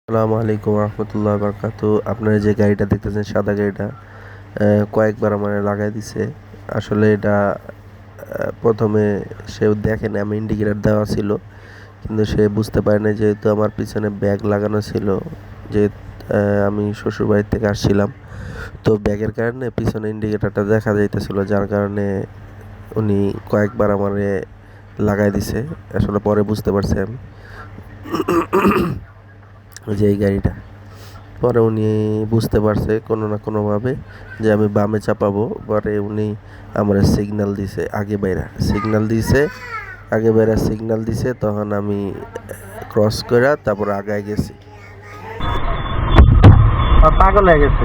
আসসালামু আলাইকুম রহমতুল্লাহ বারকাতু। আপনারা যে গাড়িটা দেখতেছেন সাদা গাড়িটা কয়েকবার আমার লাগাই দিছে। আসলে এটা প্রথমে সে দেখেনি, আমি ইন্ডিকেটার দেওয়া ছিল কিন্তু সে বুঝতে পারে না, যেহেতু আমার পিছনে ব্যাগ লাগানো ছিল। যে আমি শ্বশুরবাড়ির থেকে আসছিলাম, তো ব্যাগের কারণে পিছনে ইন্ডিকেটারটা দেখা যাইতেছিল, যার কারণে উনি কয়েকবার আমারে লাগাই দিছে। আসলে পরে বুঝতে পারছি আমি যে এই গাড়িটা, পরে উনি বুঝতে পারছে কোনো না কোনোভাবে যে আমি বামে চাপাবো। পরে উনি আমার সিগন্যাল দিছে, সিগন্যাল দিছে, তখন আমি ক্রস করে তারপর আগায় গেছি। পাগল হয়ে গেছে।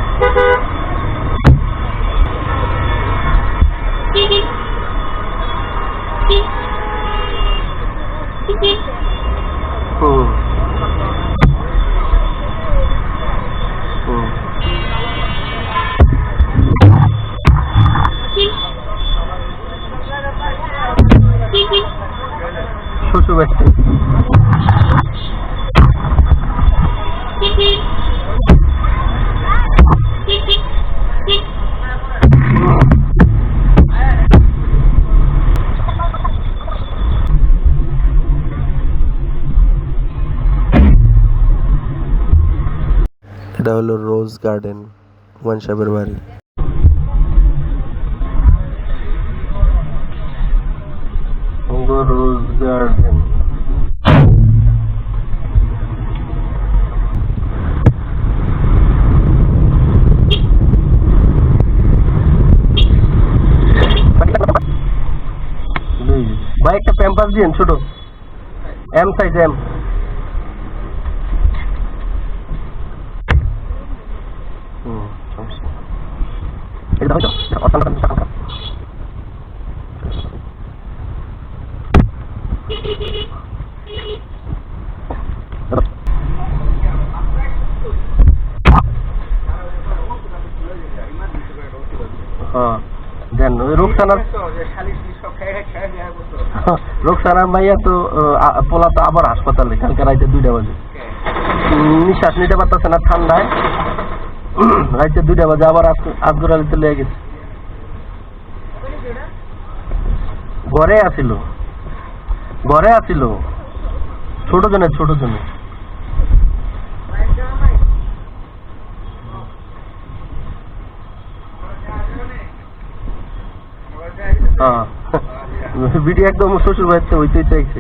শ্বশুর বাড়িতে এটা হলো রোজ গার্ডেন, হুমায়ুন সাহেবের বাড়ি। রোজ গার্ডেন। ভাই একটা প্যাম্পাস দিন ছোট, এম সাইজ এম। এটা হয়তো দেন রোকসানার মাইয়া তো পোলা তো আবার হাসপাতালে, কালকে রাইতে 2টা বাজে নিঃশ্বাস নিতে পারতেছে না ঠান্ডায়, রাইতে 2টা বাজে আবার আজগর আলিতে লেগে গেছে। ঘরে আসিল ছোট জনের ভিডিও একদম শ্বশুর বাড়িতে হইতেই চাইছে।